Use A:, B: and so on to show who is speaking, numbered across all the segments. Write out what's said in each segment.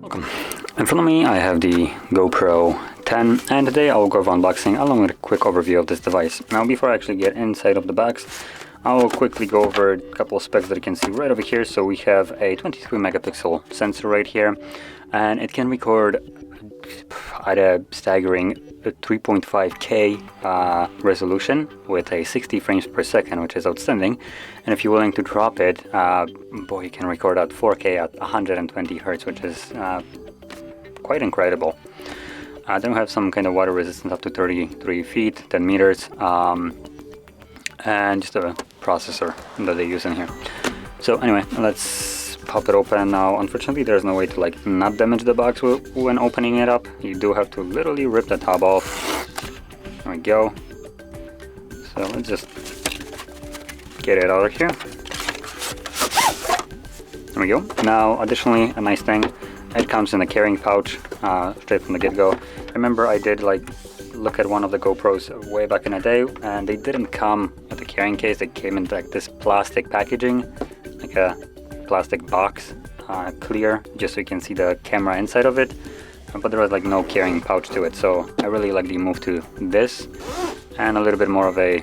A: Welcome. In front of me I have the GoPro 10, and today I will go over unboxing along with a quick overview of this device. Now before I actually get inside of the box, I will quickly go over a couple of specs that you can see right over here. So we have a 23 megapixel sensor right here, and it can record at a staggering 3.5K resolution with a 60 frames per second, which is outstanding. And if you're willing to drop it, boy, you can record at 4K at 120 Hertz, which is quite incredible. Then we have some kind of water resistance up to 33 feet, 10 meters, and just a processor that they use in here. So anyway, let's pop it open. Now unfortunately there's no way to like not damage the box when opening it up. You do have to literally rip the top off. There we go. So let's just get it out of here. There we go. Now additionally, a nice thing, it comes in a carrying pouch straight from the get-go. Remember I did like look at one of the GoPros way back in the day, and they didn't come with a carrying case. They came in like this plastic packaging, like a plastic box, clear, just so you can see the camera inside of it, but there was like no carrying pouch to it. So I really like the move to this and a little bit more of a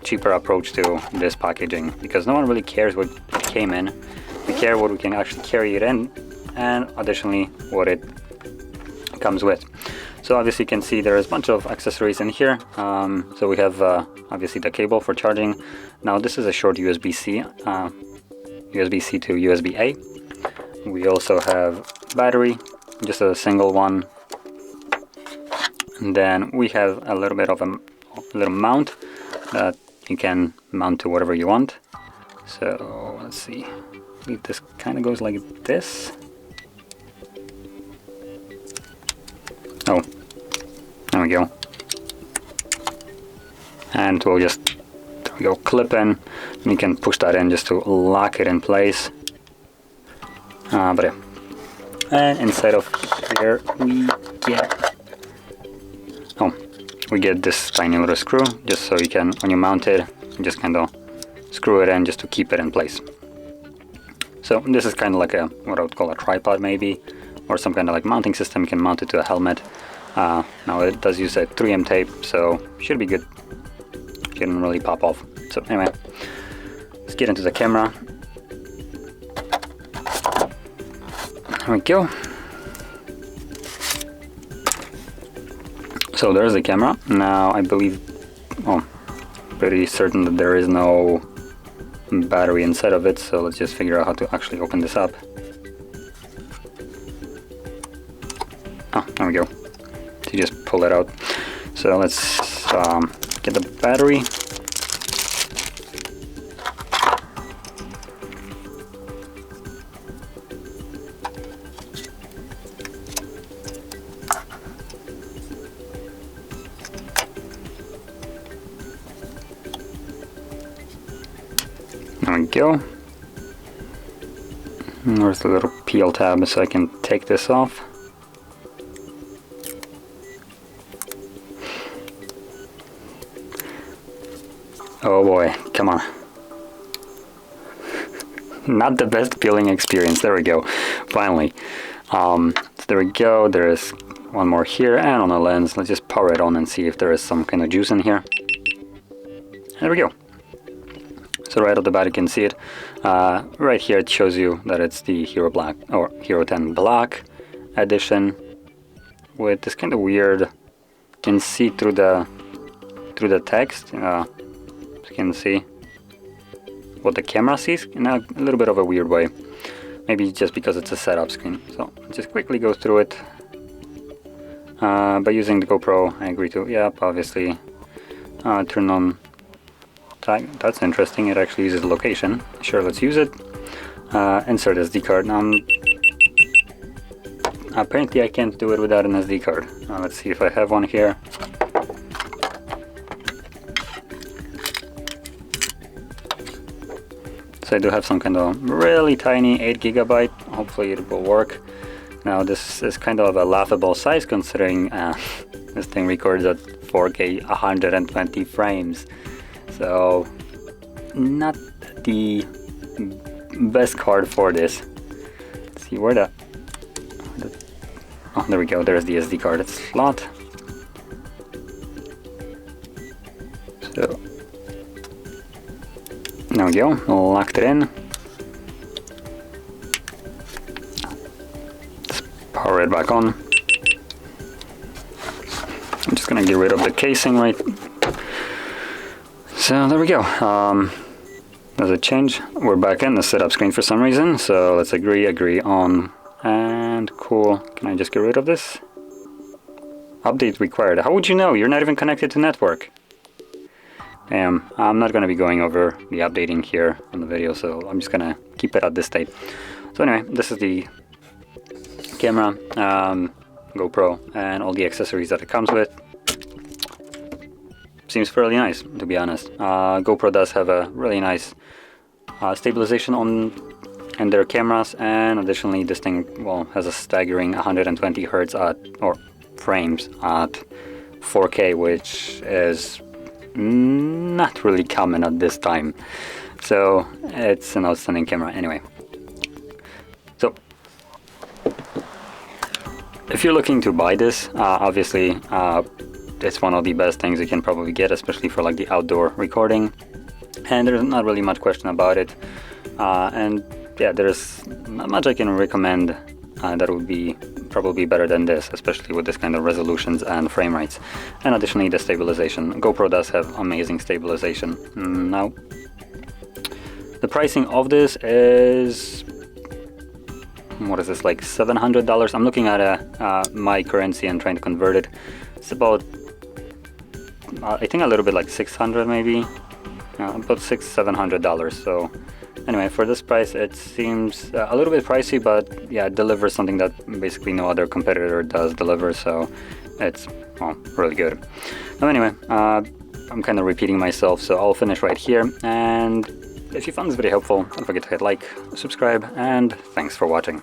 A: cheaper approach to this packaging, because no one really cares what it came in. We care what we can actually carry it in, and additionally what it comes with. So obviously you can see there's a bunch of accessories in here. So we have obviously the cable for charging. Now this is a short USB-C, USB-C to USB-A. We also have battery, just a single one. And then we have a little bit of a little mount that you can mount to whatever you want. So let's see, this kind of goes like this. Oh, there we go. And we'll just, there we go, clip in. You can push that in just to lock it in place. But yeah. And inside of here we get this tiny little screw, just so you can, when you mount it, you just kind of screw it in just to keep it in place. So this is kind of like a, what I would call a tripod maybe, or some kind of like mounting system. You can mount it to a helmet. Now it does use a 3M tape, so should be good. Shouldn't really pop off. So anyway, let's get into the camera. There we go. So there's the camera. Now I believe, pretty certain that there is no battery inside of it, so let's just figure out how to actually open this up. Oh, there we go. You just pull it out. So let's get the battery. There we go. There's the little peel tab, so I can take this off. Oh boy, come on. Not the best peeling experience. There we go, finally. So there we go, there is one more here, and on the lens, let's just power it on and see if there is some kind of juice in here. There we go. So right off the bat you can see it. Right here it shows you that it's the Hero Black, or Hero10 Black edition, with this kind of weird, you can see through the text. You can see what the camera sees in a little bit of a weird way, maybe just because it's a setup screen. So just quickly go through it. By using the GoPro, I agree to, yep, obviously turn on tag. That's interesting, it actually uses location. Sure, let's use it. Insert SD card. Apparently I can't do it without an SD card. Let's see if I have one here. I do have some kind of really tiny 8 GB. Hopefully it will work. Now this is kind of a laughable size considering this thing records at 4K 120 frames. So not the best card for this. Let's see where oh, there we go, there's the SD card slot. So there we go, locked it in. Let's power it back on. I'm just gonna get rid of the casing, right? So there we go. There's a change. We're back in the setup screen for some reason. So let's agree on, and cool. Can I just get rid of this? Update required. How would you know? You're not even connected to network. Damn, I'm not gonna be going over the updating here in the video, so I'm just gonna keep it at this state. So anyway, this is the camera, GoPro, and all the accessories that it comes with. Seems fairly nice, to be honest. GoPro does have a really nice stabilization in their cameras, and additionally this thing, well, has a staggering 120 Hz or frames at 4K, which is not really common at this time. So it's an outstanding camera anyway. So if you're looking to buy this, obviously it's one of the best things you can probably get, especially for like the outdoor recording, and there's not really much question about it. And yeah, there's not much I can recommend that would be probably better than this, especially with this kind of resolutions and frame rates. And additionally the stabilization. GoPro does have amazing stabilization. Now the pricing of this is, what is this, like $700? I'm looking at my currency and trying to convert it. It's about I think a little bit like 600 maybe, about $600-700. So anyway, for this price it seems a little bit pricey, but yeah, it delivers something that basically no other competitor does deliver, so it's, well, really good. Now anyway, I'm kind of repeating myself, so I'll finish right here, and if you found this video helpful, don't forget to hit like, subscribe, and thanks for watching.